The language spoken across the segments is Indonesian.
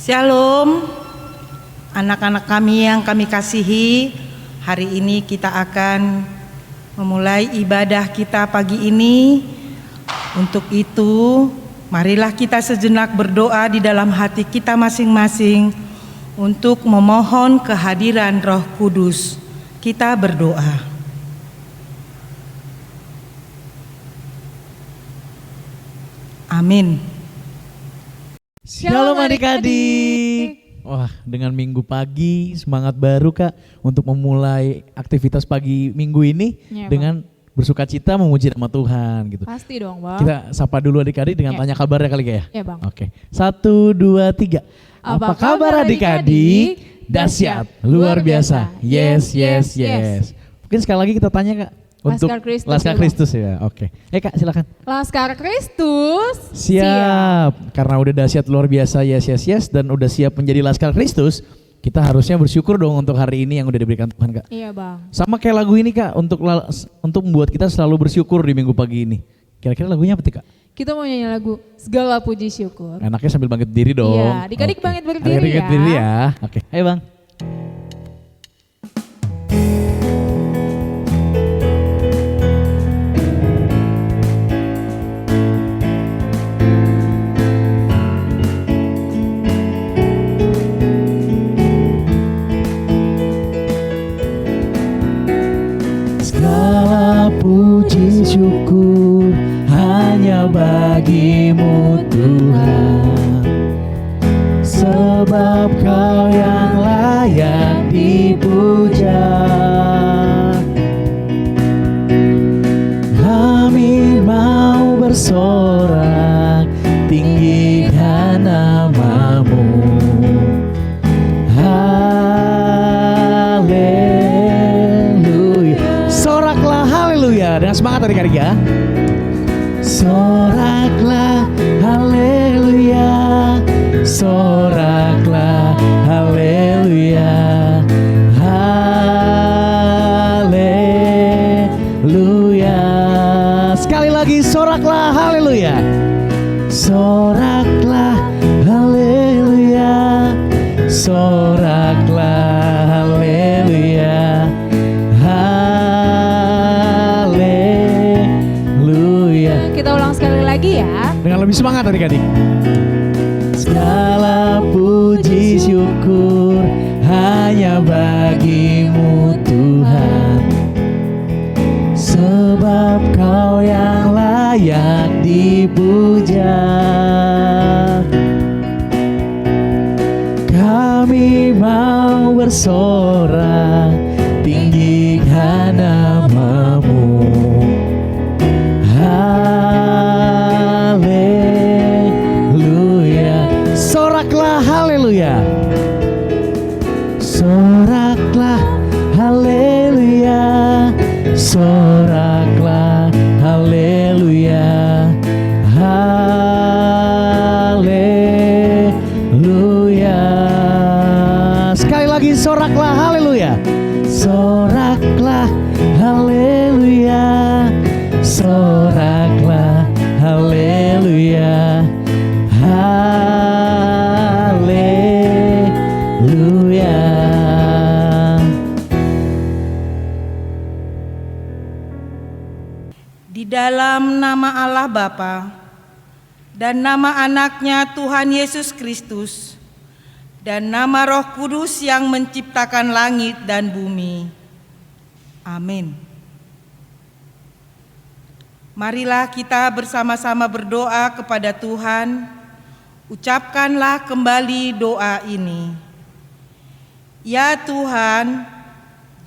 Shalom, anak-anak kami yang kami kasihi. Hari ini kita akan memulai ibadah kita pagi ini. Untuk itu, marilah kita sejenak berdoa di dalam hati kita masing-masing untuk memohon kehadiran Roh Kudus. Kita berdoa. Amin. Shalom adik-adik. Wah, dengan minggu pagi semangat baru Kak untuk memulai aktivitas pagi minggu ini Ya, dengan bersuka cita memuji nama Tuhan gitu. Pasti dong Bang. Kita sapa dulu adik-adik dengan tanya kabarnya kali Kak ya. Ya Bang. Oke, 1, 2, 3. Apa kabar adik-adik? Dahsyat, luar biasa. Yes, yes, yes. Mungkin sekali lagi kita tanya Kak. Untuk Laskar Kristus ya. Oke. Kak silakan. Laskar Kristus. Siap. Karena udah dahsyat luar biasa yes dan udah siap menjadi Laskar Kristus, kita harusnya bersyukur dong untuk hari ini yang udah diberikan Tuhan Kak. Iya Bang. Sama kayak lagu ini Kak, untuk membuat kita selalu bersyukur di minggu pagi ini. Kira-kira lagunya apa tuh Kak? Kita mau nyanyi lagu Segala Puji Syukur. Enaknya sambil bangkit berdiri dong. Iya, adik-adik bangkit berdiri ya. Adik-adik berdiri ya. Oke, ayo Bang. Puji syukur hanya bagimu Tuhan, sebab Kau yang layak dipuja. Kami mau bersorak tinggikan nama-Mu. Dengan semangat adik-adik ya. Soraklah haleluya, soraklah haleluya, haleluya. Sekali lagi soraklah haleluya, soraklah haleluya, soraklah haleluya. Kita ulang sekali lagi ya. Dengan lebih semangat adik-adik. Segala puji syukur hanya bagimu Tuhan, sebab Kau yang layak dipuja. Kami mau bersorak tinggikan nama-Mu. Haleluya, soraklah haleluya, soraklah haleluya, soraklah haleluya, haleluya. Sekali lagi soraklah haleluya, soraklah haleluya, soraklah haleluya, haleluya. Di dalam nama Allah Bapa dan nama anaknya Tuhan Yesus Kristus dan nama Roh Kudus yang menciptakan langit dan bumi. Amin. Marilah kita bersama-sama berdoa kepada Tuhan. Ucapkanlah kembali doa ini. Ya Tuhan,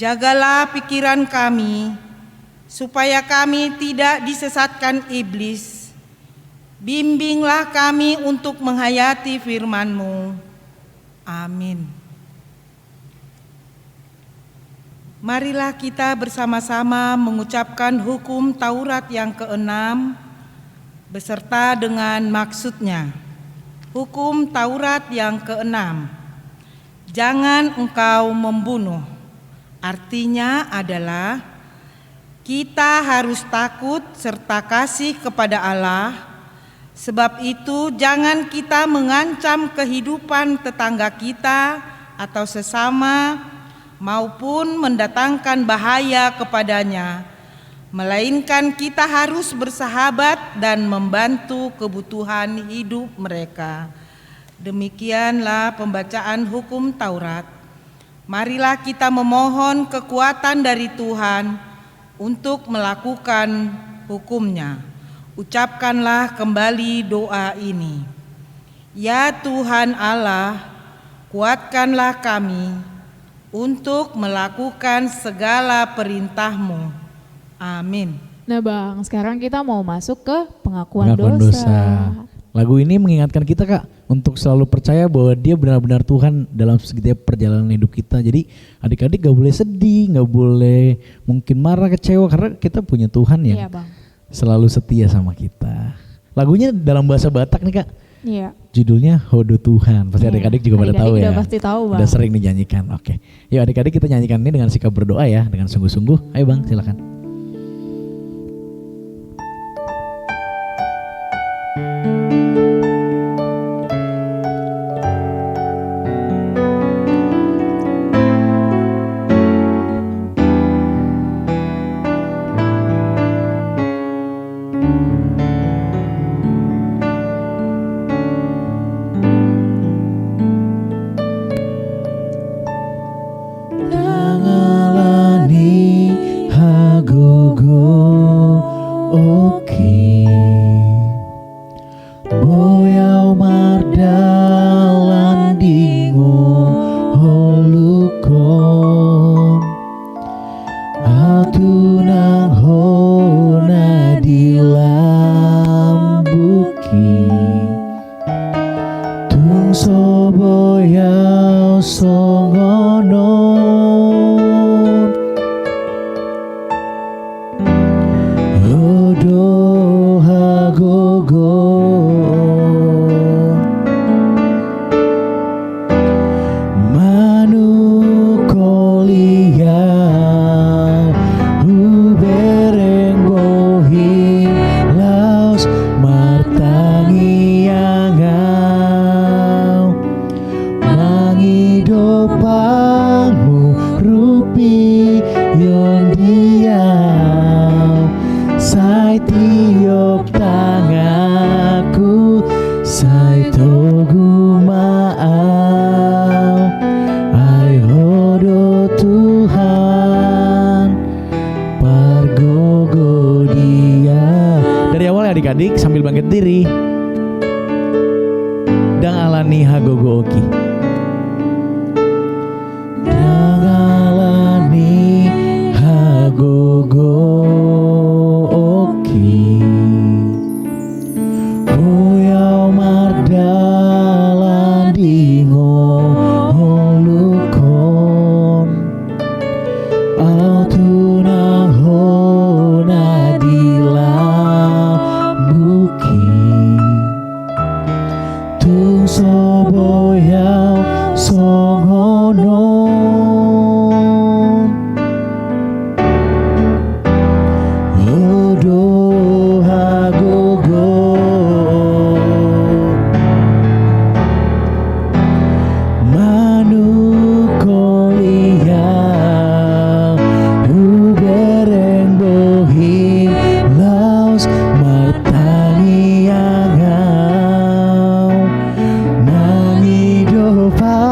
jagalah pikiran kami, supaya kami tidak disesatkan iblis. Bimbinglah kami untuk menghayati firman-Mu. Amin. Marilah kita bersama-sama mengucapkan hukum Taurat yang ke-6 beserta dengan maksudnya. Hukum Taurat yang ke-6. Jangan engkau membunuh. Artinya adalah kita harus takut serta kasih kepada Allah Sebab itu jangan kita mengancam kehidupan tetangga kita atau sesama maupun mendatangkan bahaya kepadanya, melainkan kita harus bersahabat dan membantu kebutuhan hidup mereka. Demikianlah pembacaan hukum Taurat. Marilah kita memohon kekuatan dari Tuhan untuk melakukan hukum-Nya. Ucapkanlah kembali doa ini. Ya Tuhan Allah, kuatkanlah kami untuk melakukan segala perintah-Mu. Amin. Nah Bang, sekarang kita mau masuk ke pengakuan dosa. Lagu ini mengingatkan kita Kak untuk selalu percaya bahwa Dia benar-benar Tuhan dalam setiap perjalanan hidup kita. Jadi adik-adik gak boleh sedih, gak boleh mungkin marah, kecewa, karena kita punya Tuhan yang Iya Bang, selalu setia sama kita. Lagunya dalam bahasa Batak nih Kak. iya. Judulnya Hodo Tuhan. Pasti adik-adik juga pada tahu ya. Udah pasti tahu Bang. Udah sering dinyanyikan. Oke. Yuk adik-adik kita nyanyikan ini dengan sikap berdoa ya, dengan sungguh-sungguh. Ayo Bang, silakan. Adik-adik sambil bangkit diri. Dang alani hagogo oki. Dang alani hagogo oki. Oyau mardalan dingo holukon. Autuna hona dila tung soboyau songonon odo hagogo manukolia ubereng bohi laos martangi angau nangidopa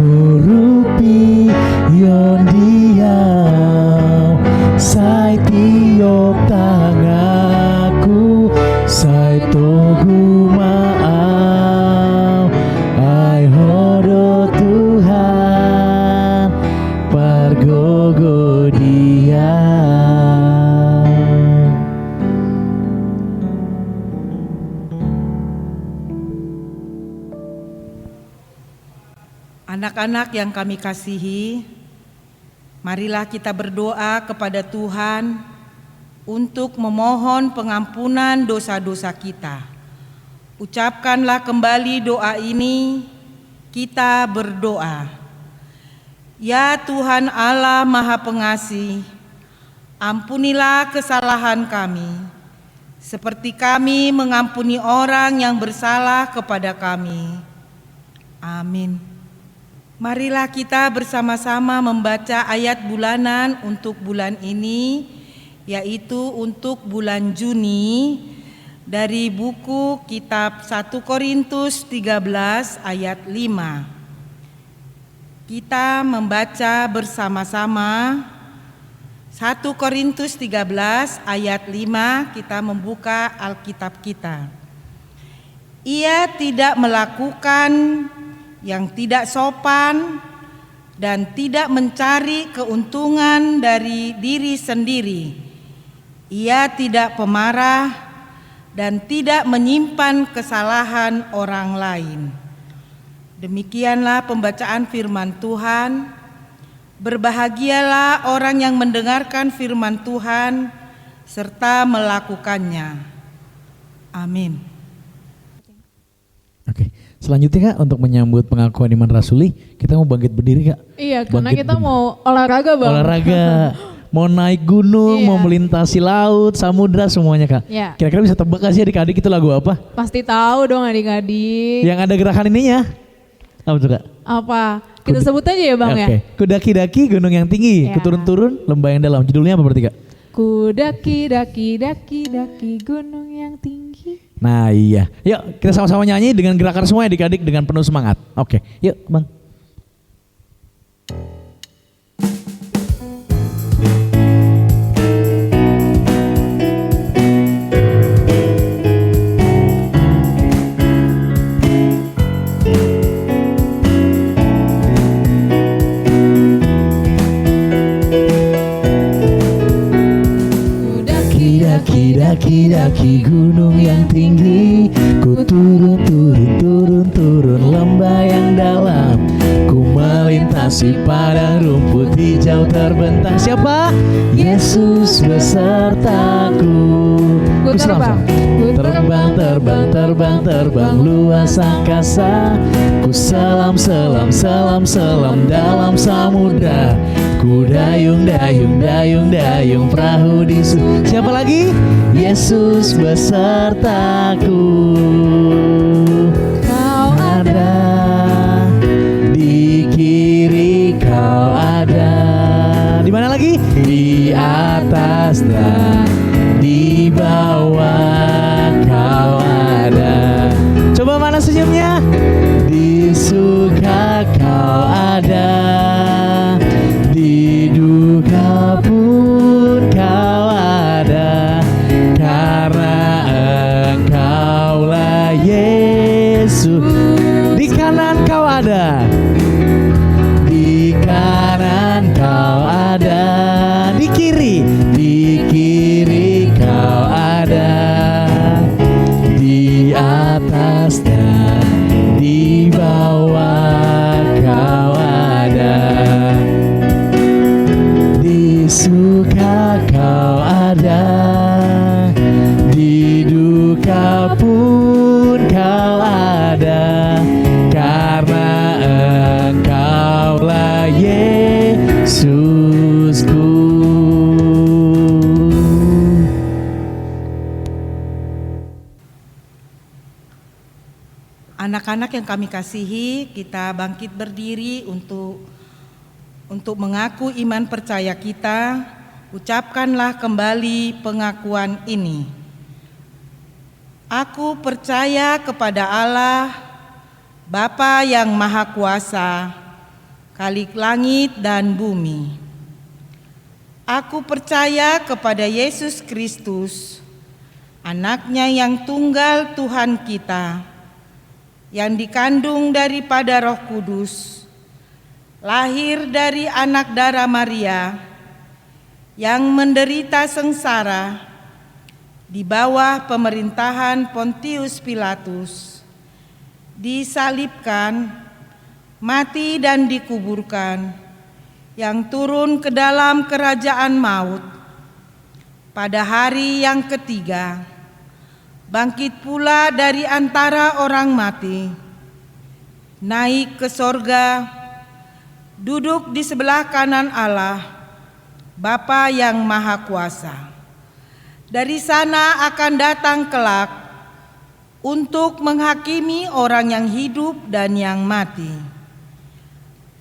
murupi yon diau sai tiok tangaku sai togu maau ai hodo Tuhan pargogo dia. Anak-anak yang kami kasihi, marilah kita berdoa kepada Tuhan untuk memohon pengampunan dosa-dosa kita. Ucapkanlah kembali doa ini, kita berdoa. Ya Tuhan Allah Maha Pengasih, ampunilah kesalahan kami, seperti kami mengampuni orang yang bersalah kepada kami. Amin. Marilah kita bersama-sama membaca ayat bulanan untuk bulan ini, yaitu untuk bulan Juni, dari buku kitab 1 Korintus 13 ayat 5. Kita membaca bersama-sama 1 Korintus 13 ayat 5, kita membuka Alkitab kita. Ia tidak melakukan yang tidak sopan dan tidak mencari keuntungan dari diri sendiri. Ia tidak pemarah dan tidak menyimpan kesalahan orang lain. Demikianlah pembacaan firman Tuhan. Berbahagialah orang yang mendengarkan firman Tuhan serta melakukannya. Amin. Oke, selanjutnya Kak, untuk menyambut pengakuan iman rasuli, kita mau bangkit berdiri Kak. Iya, karena kita mau olahraga Bang. Olahraga. Mau naik gunung, mau melintasi laut, samudra, semuanya Kak. Iya. Kira-kira bisa tebak gak sih adik-adik itu lagu apa? Pasti tahu dong adik-adik. Yang ada gerakan ininya. Apa tuh Kak? Apa? Kita sebut aja ya Bang ya. Kudaki-daki gunung yang tinggi, Ya. kuturun-turun lembah yang dalam. Judulnya apa berarti Kak? Kudaki-daki gunung yang tinggi. Nah iya. Yuk kita sama-sama nyanyi dengan gerakan semua adik-adik dengan penuh semangat. Oke, yuk Bang. Daki-daki gunung yang tinggi, ku turun lembah yang dalam, ku melintasi padang rumput hijau terbentang. Siapa? Yesus besertaku. Ku terbang luas angkasa, ku selam dalam samudra, ku dayung perahu di Siapa lagi? Yesus besertaku. Kau ada di kiri, kau ada di mana lagi? Di atas dan di bawah kau ada. Coba mana senyumnya? Di suka kau ada, di duka pun kau ada, karena Engkaulah Yesus. Di kanan kau ada, di kanan kau ada, di kiri kau ada, di atas dan di bawah kau ada, di suka kau ada, di duka pun kau ada, karena Engkaulah Yesusku. Anak-anak yang kami kasihi, kita bangkit berdiri untuk mengaku iman percaya kita. Ucapkanlah kembali pengakuan ini. Aku percaya kepada Allah, Bapa yang Maha Kuasa, Khalik langit dan bumi. Aku percaya kepada Yesus Kristus, Anaknya yang tunggal Tuhan kita, yang dikandung daripada Roh Kudus, lahir dari anak darah Maria, yang menderita sengsara di bawah pemerintahan Pontius Pilatus, disalibkan, mati dan dikuburkan, yang turun ke dalam kerajaan maut. Pada hari yang ketiga, bangkit pula dari antara orang mati, naik ke sorga, duduk di sebelah kanan Allah, Bapa yang Maha Kuasa. Dari sana akan datang kelak untuk menghakimi orang yang hidup dan yang mati.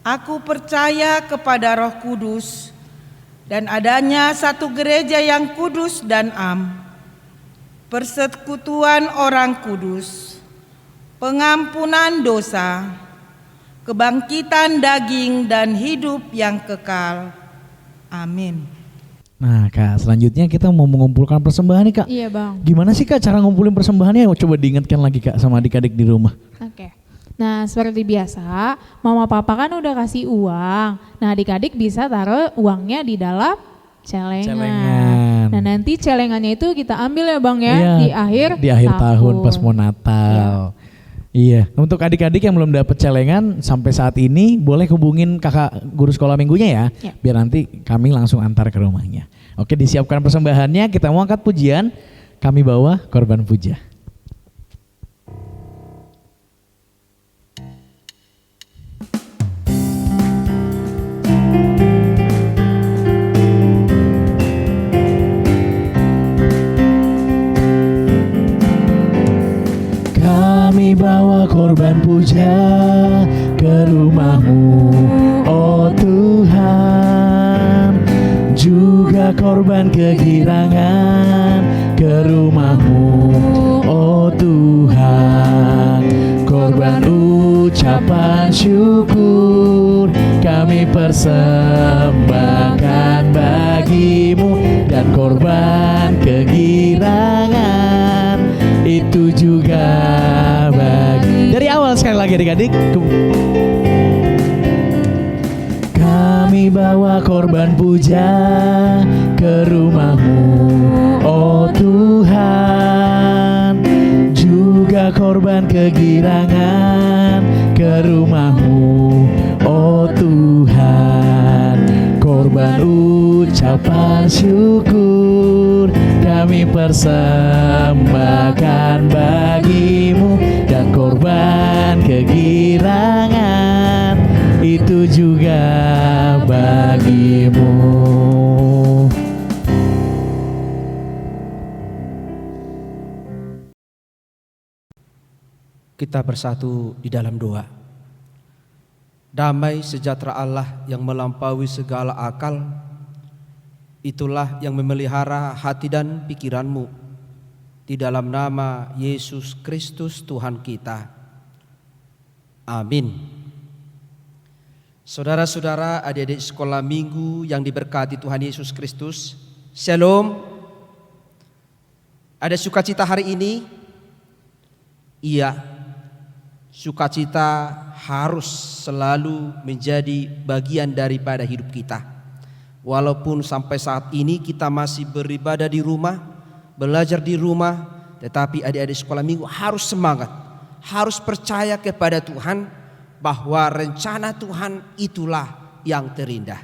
Aku percaya kepada Roh Kudus dan adanya satu gereja yang kudus dan am, persekutuan orang kudus, pengampunan dosa, kebangkitan daging dan hidup yang kekal. Amin. Nah Kak, selanjutnya kita mau mengumpulkan persembahan nih Kak. Iya Bang. Gimana sih Kak cara ngumpulin persembahannya? Coba diingatkan lagi Kak sama adik-adik di rumah. Oke. Nah seperti biasa, mama papa kan udah kasih uang. Nah adik-adik bisa taruh uangnya di dalam celengan. Nah nanti celengannya itu kita ambil ya Bang ya, iya, di akhir tahun pas mau Natal. Iya, untuk adik-adik yang belum dapat celengan sampai saat ini boleh hubungin kakak guru sekolah minggunya ya, biar nanti kami langsung antar ke rumahnya. Oke, disiapkan persembahannya, kita mau angkat pujian, kami bawa korban puja. Kami bawa korban puja ke rumah-Mu, oh Tuhan. Juga korban kegirangan ke rumah-Mu, oh Tuhan. Korban ucapan syukur kami persembahkan bagi-Mu, dan korban kegirangan itu juga bagi. Dari awal sekali lagi adik-adik. Kami bawa korban puja ke rumah-Mu, oh Tuhan. Juga korban kegirangan ke rumah-Mu, oh Tuhan. Korban ucapan syukur kami persembahkan bagi-Mu, dan korban kegirangan itu juga bagi-Mu. Kita bersatu di dalam doa. Damai sejahtera Allah yang melampaui segala akal, itulah yang memelihara hati dan pikiranmu, di dalam nama Yesus Kristus Tuhan kita. Amin. Saudara-saudara, adik-adik sekolah minggu yang diberkati Tuhan Yesus Kristus, Shalom. Ada sukacita hari ini? Iya, sukacita harus selalu menjadi bagian daripada hidup kita. Walaupun sampai saat ini kita masih beribadah di rumah, belajar di rumah, tetapi adik-adik sekolah minggu harus semangat, harus percaya kepada Tuhan bahwa rencana Tuhan itulah yang terindah.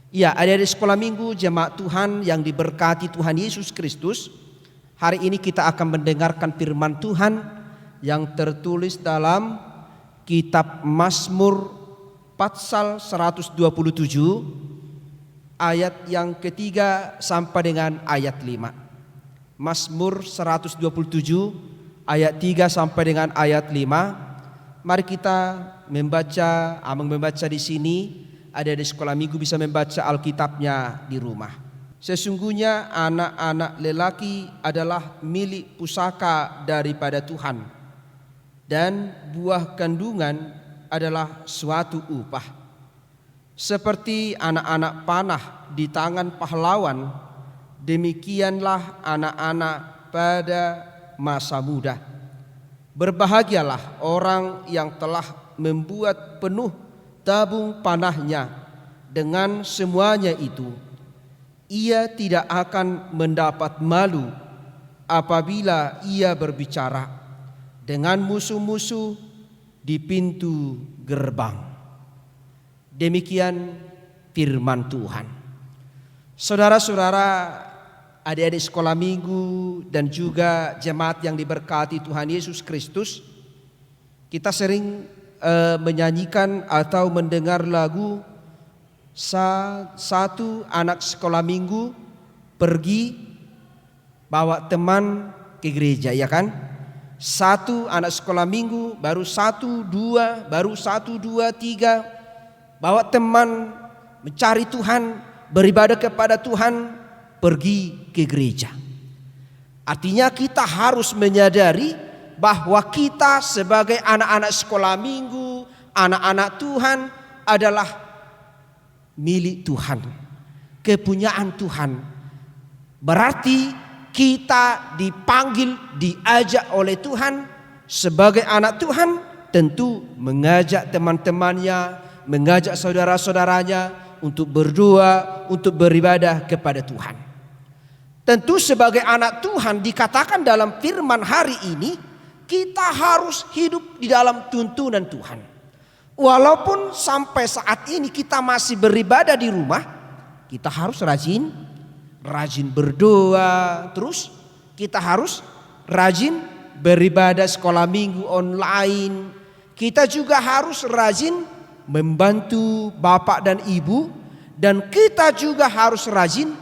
Ya, adik-adik sekolah minggu, jemaat Tuhan yang diberkati Tuhan Yesus Kristus, hari ini kita akan mendengarkan firman Tuhan yang tertulis dalam kitab Mazmur pasal 127 ayat yang ketiga sampai dengan ayat 5. Mazmur 127 ayat 3 sampai dengan ayat 5. Mari kita membaca, Amang membaca di sini, ada di sekolah minggu bisa membaca Alkitabnya di rumah. Sesungguhnya anak-anak lelaki adalah milik pusaka daripada Tuhan, dan buah kandungan adalah suatu upah. Seperti anak-anak panah di tangan pahlawan, demikianlah anak-anak pada masa muda. Berbahagialah orang yang telah membuat penuh tabung panahnya. Dengan semuanya itu, ia tidak akan mendapat malu apabila ia berbicara dengan musuh-musuh di pintu gerbang. Demikian firman Tuhan. Saudara-saudara, adik-adik sekolah minggu dan juga jemaat yang diberkati Tuhan Yesus Kristus, kita sering menyanyikan atau mendengar lagu satu anak sekolah minggu pergi bawa teman ke gereja, ya kan? 1 anak sekolah minggu, baru 1, 2, baru 1, 2, 3. Bawa teman mencari Tuhan, beribadah kepada Tuhan, pergi ke gereja. Artinya kita harus menyadari bahwa kita sebagai anak-anak sekolah minggu, anak-anak Tuhan adalah milik Tuhan, kepunyaan Tuhan. Berarti kita dipanggil, diajak oleh Tuhan sebagai anak Tuhan, tentu mengajak teman-temannya, mengajak saudara-saudaranya untuk berdoa, untuk beribadah kepada Tuhan. Tentu sebagai anak Tuhan dikatakan dalam firman hari ini, kita harus hidup di dalam tuntunan Tuhan. Walaupun sampai saat ini kita masih beribadah di rumah, kita harus rajin berdoa, terus kita harus rajin beribadah sekolah minggu online. Kita juga harus rajin membantu bapak dan ibu, dan kita juga harus rajin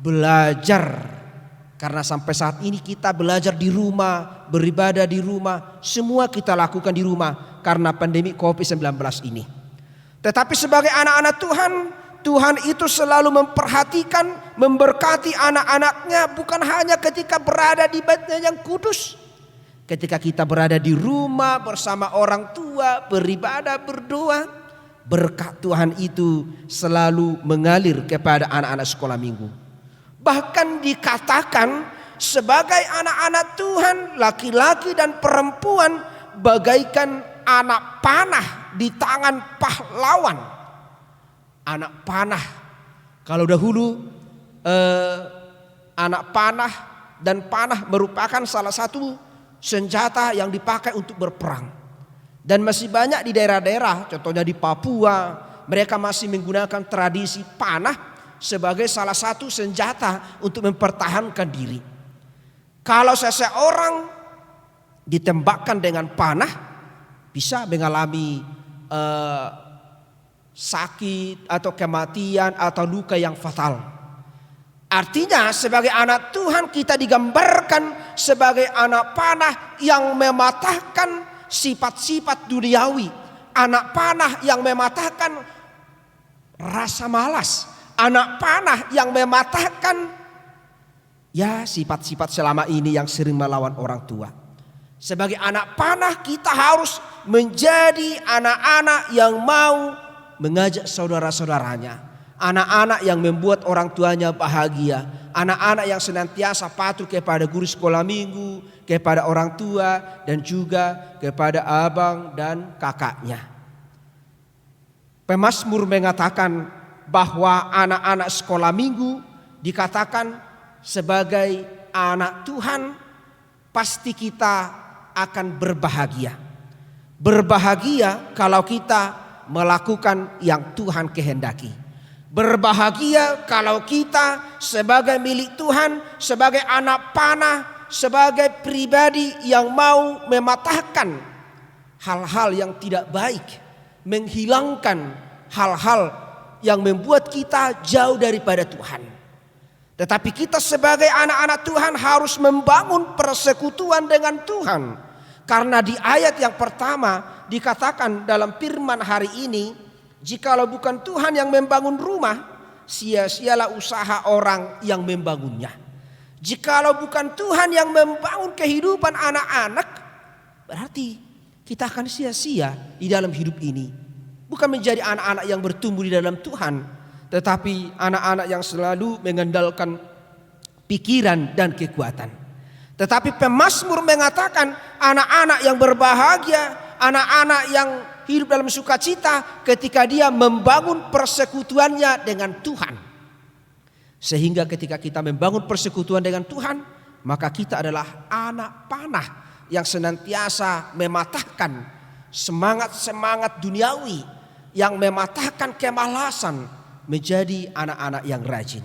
belajar. Karena sampai saat ini kita belajar di rumah, beribadah di rumah, semua kita lakukan di rumah karena pandemi COVID-19 ini. Tetapi sebagai anak-anak Tuhan, Tuhan itu selalu memperhatikan, memberkati anak-anaknya bukan hanya ketika berada di Baitnya yang kudus. Ketika kita berada di rumah bersama orang tua, beribadah, berdoa, berkat Tuhan itu selalu mengalir kepada anak-anak sekolah minggu. Bahkan dikatakan sebagai anak-anak Tuhan, laki-laki dan perempuan bagaikan anak panah di tangan pahlawan. Anak panah, kalau dahulu anak panah dan panah merupakan salah satu senjata yang dipakai untuk berperang. Dan masih banyak di daerah-daerah, contohnya di Papua, mereka masih menggunakan tradisi panah sebagai salah satu senjata untuk mempertahankan diri. Kalau seseorang ditembakkan dengan panah, bisa mengalami sakit atau kematian atau luka yang fatal. Artinya sebagai anak Tuhan kita digambarkan sebagai anak panah yang mematahkan sifat-sifat duniawi. Anak panah yang mematahkan rasa malas. Anak panah yang mematahkan sifat-sifat selama ini yang sering melawan orang tua. Sebagai anak panah kita harus menjadi anak-anak yang mau mengajak saudara-saudaranya, anak-anak yang membuat orang tuanya bahagia, anak-anak yang senantiasa patuh kepada guru sekolah minggu, kepada orang tua, dan juga kepada abang dan kakaknya. Pemazmur mengatakan bahwa anak-anak sekolah minggu dikatakan sebagai anak Tuhan, pasti kita akan berbahagia. Berbahagia kalau kita melakukan yang Tuhan kehendaki. Berbahagia kalau kita sebagai milik Tuhan, sebagai anak panah, sebagai pribadi yang mau mematahkan hal-hal yang tidak baik, menghilangkan hal-hal yang membuat kita jauh daripada Tuhan. Tetapi kita sebagai anak-anak Tuhan harus membangun persekutuan dengan Tuhan. Karena di ayat yang pertama dikatakan dalam firman hari ini, jikalau bukan Tuhan yang membangun rumah, sia-sialah usaha orang yang membangunnya. Jikalau bukan Tuhan yang membangun kehidupan anak-anak, berarti kita akan sia-sia di dalam hidup ini. Bukan menjadi anak-anak yang bertumbuh di dalam Tuhan, tetapi anak-anak yang selalu mengandalkan pikiran dan kekuatan. Tetapi pemazmur mengatakan anak-anak yang berbahagia, anak-anak yang hidup dalam sukacita ketika dia membangun persekutuannya dengan Tuhan. Sehingga ketika kita membangun persekutuan dengan Tuhan, maka kita adalah anak panah yang senantiasa mematahkan semangat-semangat duniawi, yang mematahkan kemalasan, menjadi anak-anak yang rajin.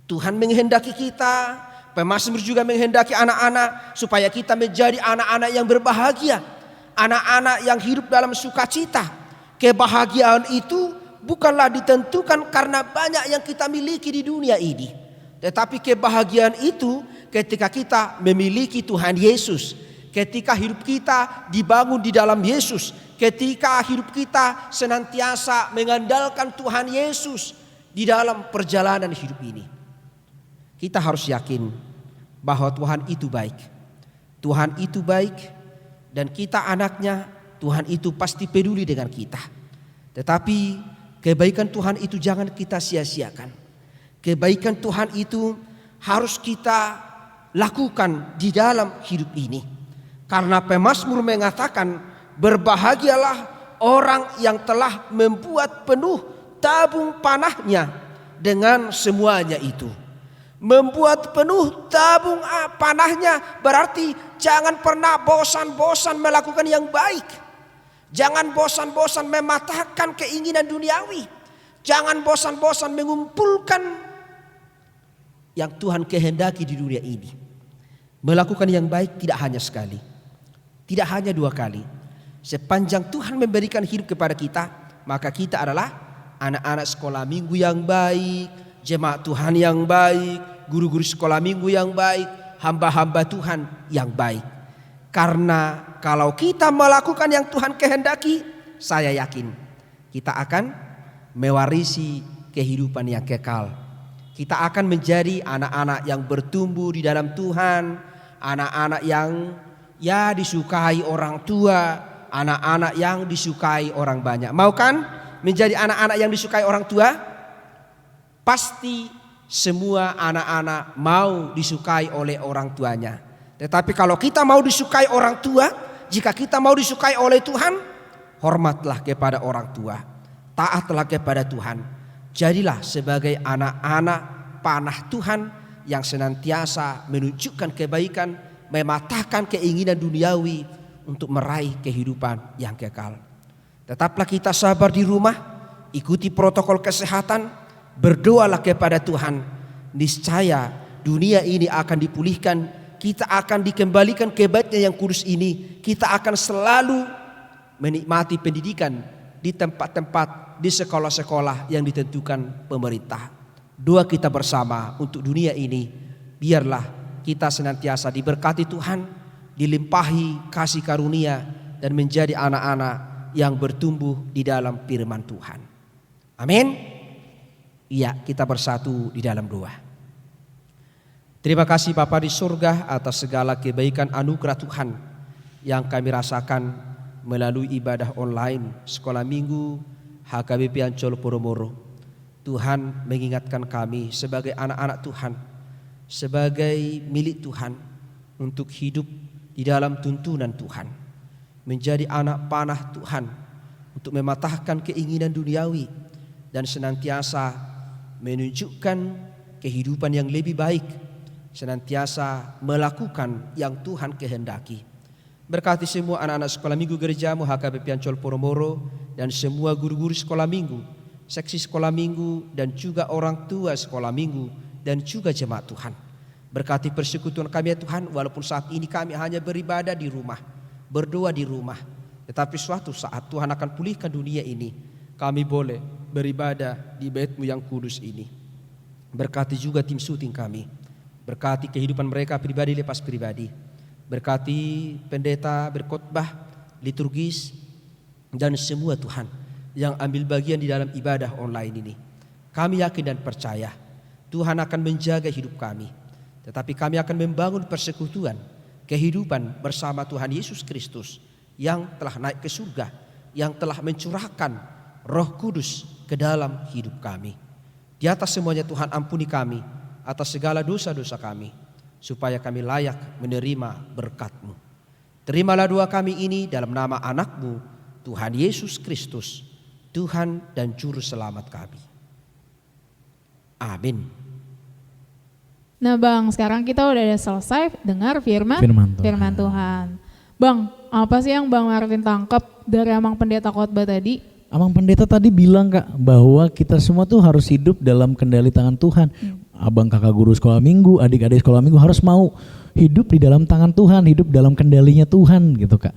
Tuhan menghendaki kita, pemazmur juga menghendaki anak-anak supaya kita menjadi anak-anak yang berbahagia, anak-anak yang hidup dalam sukacita. Kebahagiaan itu bukanlah ditentukan karena banyak yang kita miliki di dunia ini, tetapi kebahagiaan itu ketika kita memiliki Tuhan Yesus, ketika hidup kita dibangun di dalam Yesus, ketika hidup kita senantiasa mengandalkan Tuhan Yesus di dalam perjalanan hidup ini. Kita harus yakin bahwa Tuhan itu baik. Tuhan itu baik dan kita anaknya, Tuhan itu pasti peduli dengan kita. Tetapi kebaikan Tuhan itu jangan kita sia-siakan. Kebaikan Tuhan itu harus kita lakukan di dalam hidup ini. Karena pemazmur mengatakan, berbahagialah orang yang telah membuat penuh tabung panahnya dengan semuanya itu. Membuat penuh tabung panahnya berarti jangan pernah bosan-bosan melakukan yang baik. Jangan bosan-bosan mematahkan keinginan duniawi. Jangan bosan-bosan mengumpulkan yang Tuhan kehendaki di dunia ini. Melakukan yang baik tidak hanya sekali, tidak hanya 2 kali. Sepanjang Tuhan memberikan hidup kepada kita, maka kita adalah anak-anak sekolah minggu yang baik, jemaat Tuhan yang baik, guru-guru sekolah minggu yang baik, hamba-hamba Tuhan yang baik. Karena kalau kita melakukan yang Tuhan kehendaki, saya yakin kita akan mewarisi kehidupan yang kekal. Kita akan menjadi anak-anak yang bertumbuh di dalam Tuhan, anak-anak yang disukai orang tua, anak-anak yang disukai orang banyak. Mau kan menjadi anak-anak yang disukai orang tua? Pasti semua anak-anak mau disukai oleh orang tuanya. Tetapi kalau kita mau disukai orang tua, jika kita mau disukai oleh Tuhan, hormatlah kepada orang tua, taatlah kepada Tuhan. Jadilah sebagai anak-anak panah Tuhan yang senantiasa menunjukkan kebaikan, mematahkan keinginan duniawi untuk meraih kehidupan yang kekal. Tetaplah kita sabar di rumah, ikuti protokol kesehatan, berdoalah kepada Tuhan. Niscaya dunia ini akan dipulihkan, kita akan dikembalikan ke Baitnya yang kudus ini. Kita akan selalu menikmati pendidikan di tempat-tempat, di sekolah-sekolah yang ditentukan pemerintah. Doa kita bersama untuk dunia ini, biarlah kita senantiasa diberkati Tuhan, dilimpahi kasih karunia, dan menjadi anak-anak yang bertumbuh di dalam firman Tuhan. Amin. Iya, kita bersatu di dalam doa. Terima kasih Bapa di surga atas segala kebaikan anugerah Tuhan yang kami rasakan melalui ibadah online sekolah minggu HKBP Ancol Poromoro. Tuhan mengingatkan kami sebagai anak-anak Tuhan, sebagai milik Tuhan, untuk hidup di dalam tuntunan Tuhan, menjadi anak panah Tuhan, untuk mematahkan keinginan duniawi dan senantiasa menunjukkan kehidupan yang lebih baik, senantiasa melakukan yang Tuhan kehendaki. Berkati semua anak-anak sekolah minggu gerejamu HKBP Ancol Poromoro dan semua guru-guru sekolah minggu, seksi sekolah minggu, dan juga orang tua sekolah minggu, dan juga jemaat Tuhan. Berkati persekutuan kami ya Tuhan, walaupun saat ini kami hanya beribadah di rumah, berdoa di rumah, tetapi suatu saat Tuhan akan pulihkan dunia ini, kami boleh beribadah di Bait-Mu yang kudus ini. Berkati juga tim syuting kami, berkati kehidupan mereka pribadi lepas pribadi, berkati pendeta berkhotbah, liturgis, dan semua Tuhan yang ambil bagian di dalam ibadah online ini. Kami yakin dan percaya Tuhan akan menjaga hidup kami, tetapi kami akan membangun persekutuan kehidupan bersama Tuhan Yesus Kristus yang telah naik ke surga, yang telah mencurahkan Roh Kudus ke dalam hidup kami. Di atas semuanya Tuhan ampuni kami atas segala dosa-dosa kami, supaya kami layak menerima berkat-Mu. Terimalah doa kami ini dalam nama anak-Mu, Tuhan Yesus Kristus, Tuhan dan Juru Selamat kami. Amin. Nah Bang, sekarang kita udah selesai dengar firman Tuhan. Bang, apa sih yang Bang Marvin tangkap dari Amang Pendeta khotbah tadi? Amang Pendeta tadi bilang Kak, bahwa kita semua tuh harus hidup dalam kendali tangan Tuhan. Abang kakak guru sekolah minggu, adik-adik sekolah minggu harus mau hidup di dalam tangan Tuhan, hidup dalam kendalinya Tuhan gitu Kak.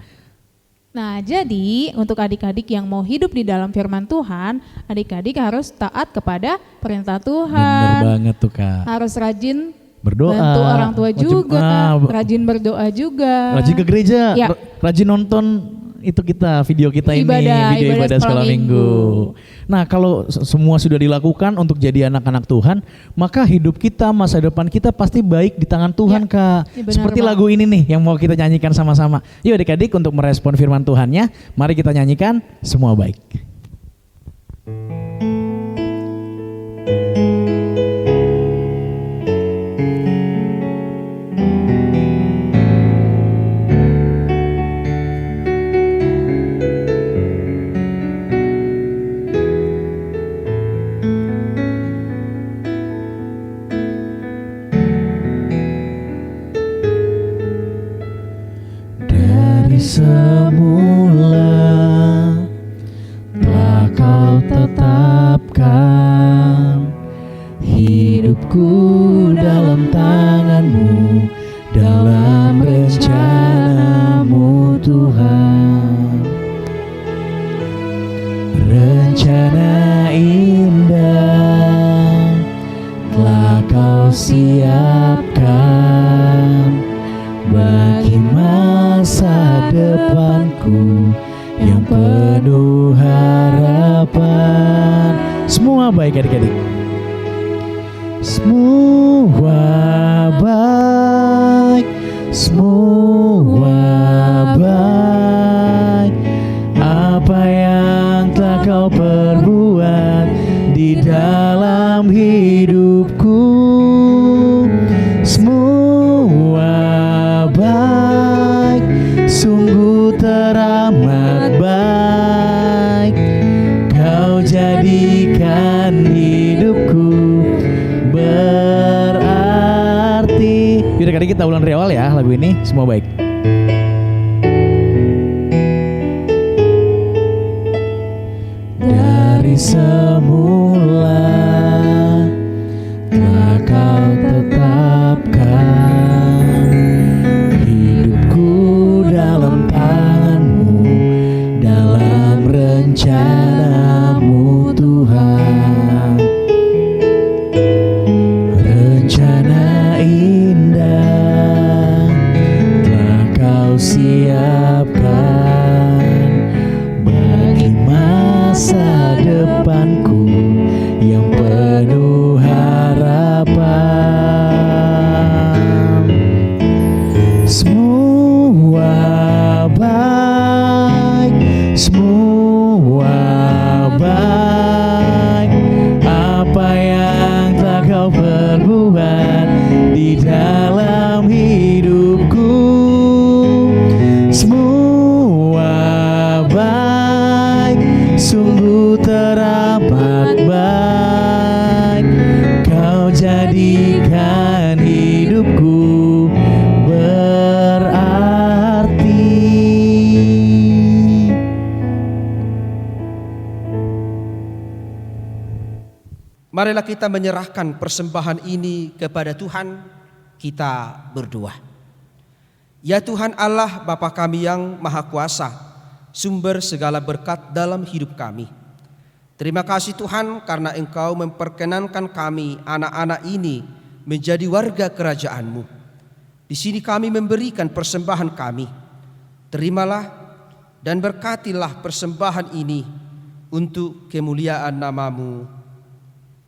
Nah jadi untuk adik-adik yang mau hidup di dalam firman Tuhan, adik-adik harus taat kepada perintah Tuhan. Bener banget tuh Kak. Harus rajin berdoa, bantu orang tua wajib, juga, rajin berdoa juga, rajin ke gereja, Ya. rajin nonton itu video kita ini, video ibadah sekolah minggu. Nah, kalau semua sudah dilakukan untuk jadi anak-anak Tuhan, maka hidup kita, masa depan kita pasti baik di tangan Tuhan, Kak. Ya, benar Seperti banget. lagu ini nih yang mau kita nyanyikan sama-sama. Yuk adik-adik, untuk merespon firman Tuhannya, mari kita nyanyikan Semua Baik. Dari semula telah Kau tetapkan hidupku dalam tangan-Mu, dalam rencana-Mu Tuhan. Rencana indah telah Kau siapkan bagi masa depanku yang penuh harapan. Semua baik adik-adik. Semua baik, semua baik. Apa yang telah Kau perbuat di dalam hidupku, semua baik, sungguh teramat baik. Kau jadikan hidupku berarti. Yaudah, kali kita ulang dari awal ya lagu ini. Semua baik. Dari semula telah Kau tetapkan hidupku dalam tangan-Mu, dalam rencana-Mu Tuhan. Rencana indah telah Kau siapkan bagi masa depanku yang penuh harapan. Semua baik, semua baik. Apa yang telah Kau perbuat di dalam hidupku, semua baik, sungguh teramat baik. Kau jadikan hidupku berarti. Marilah kita menyerahkan persembahan ini kepada Tuhan. Kita berdoa. Ya Tuhan Allah, Bapa kami yang Maha Kuasa, sumber segala berkat dalam hidup kami. Terima kasih Tuhan karena Engkau memperkenankan kami anak-anak ini menjadi warga kerajaan-Mu. Di sini kami memberikan persembahan kami. Terimalah dan berkatilah persembahan ini untuk kemuliaan nama-Mu.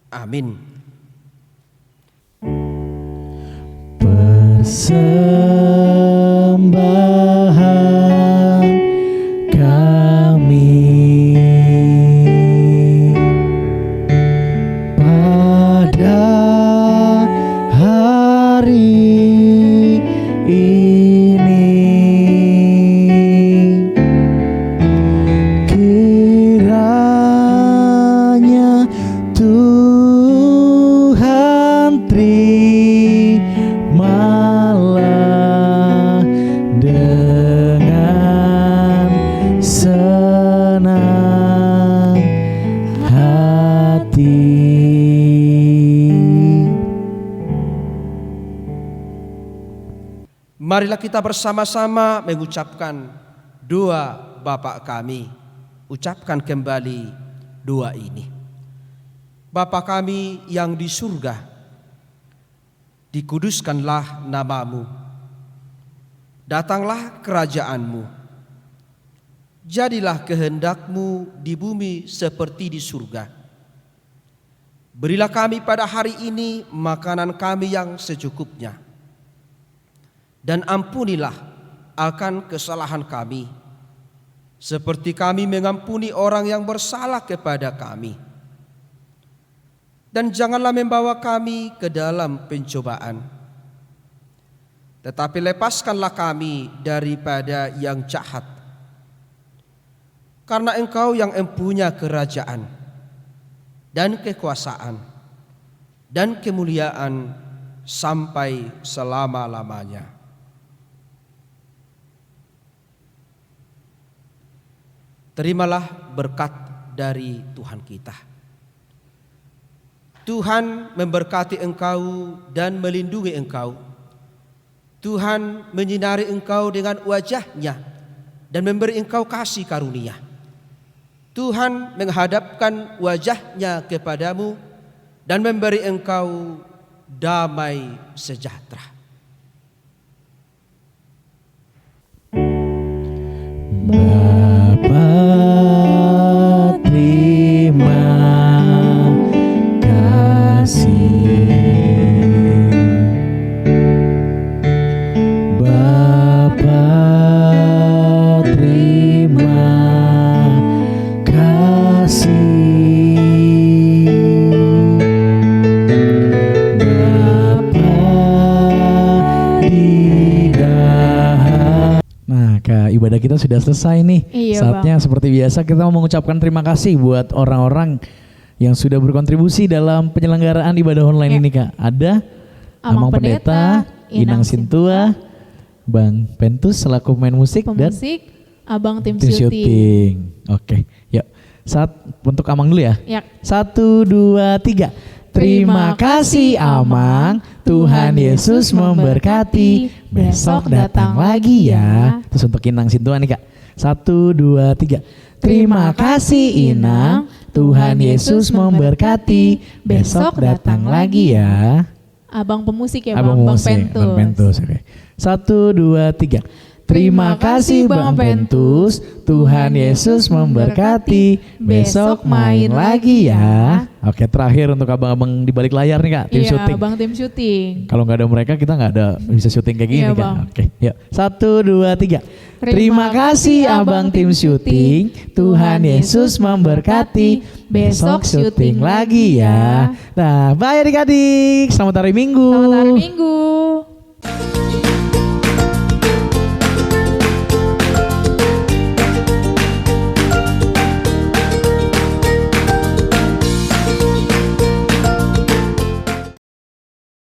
Amin. Persembahan kami pada hari ini, kiranya Tuhan terimalah dengan senang hati. Marilah kita bersama-sama mengucapkan doa Bapa kami. Ucapkan kembali doa ini. Bapa kami yang di surga, dikuduskanlah namamu, datanglah kerajaanmu, jadilah kehendakmu di bumi seperti di surga. Berilah kami pada hari ini makanan kami yang secukupnya, dan ampunilah akan kesalahan kami, seperti kami mengampuni orang yang bersalah kepada kami. Dan janganlah membawa kami ke dalam pencobaan, tetapi lepaskanlah kami daripada yang jahat. Karena Engkau yang empunya kerajaan dan kekuasaan dan kemuliaan sampai selama-lamanya. Terimalah berkat dari Tuhan kita. Tuhan memberkati engkau dan melindungi engkau. Tuhan menyinari engkau dengan wajah-Nya dan memberi engkau kasih karunia. Tuhan menghadapkan wajah-Nya kepadamu dan memberi engkau damai sejahtera. Bapa, terima kasih. Bapa, terima kasih. Bapa di dalam. Nah, Kak, ibadah kita sudah selesai nih. Iya, Saatnya seperti biasa kita mau mengucapkan terima kasih buat orang-orang yang sudah berkontribusi dalam penyelenggaraan ibadah online ini, Kak. Ada Amang Pendeta, Inang Sintua, Bang Pentus selaku pemain musik, dan pemusik, Abang tim tim syuting. syuting. Oke, yuk. Saat untuk Amang dulu ya. Ya. 1, 2, 3. Terima kasih Amang, Tuhan Yesus memberkati. Besok datang lagi ya. Terus untuk Inang Sintua nih, Kak. 1, 2, 3. Terima kasih Inang, Tuhan Yesus memberkati. Besok datang lagi ya. Abang pemusik ya, Abang Bang musik, Pentus. Bang Pentus. Oke. 1, 2, 3. Terima kasih Bang Pentus, Tuhan Yesus memberkati. Besok main lagi ya. Oke, terakhir untuk abang-abang di balik layar nih, Kak, tim Iya, syuting. Bang tim syuting. Kalau nggak ada mereka kita nggak ada bisa syuting kayak gini, Iya, Kak. Bang. Oke, yuk. 1, 2, 3. Terima kasih abang tim syuting, Tuhan Yesus memberkati. Besok syuting lagi ya. Nah, bye adik-adik. Selamat hari Minggu. Selamat hari Minggu.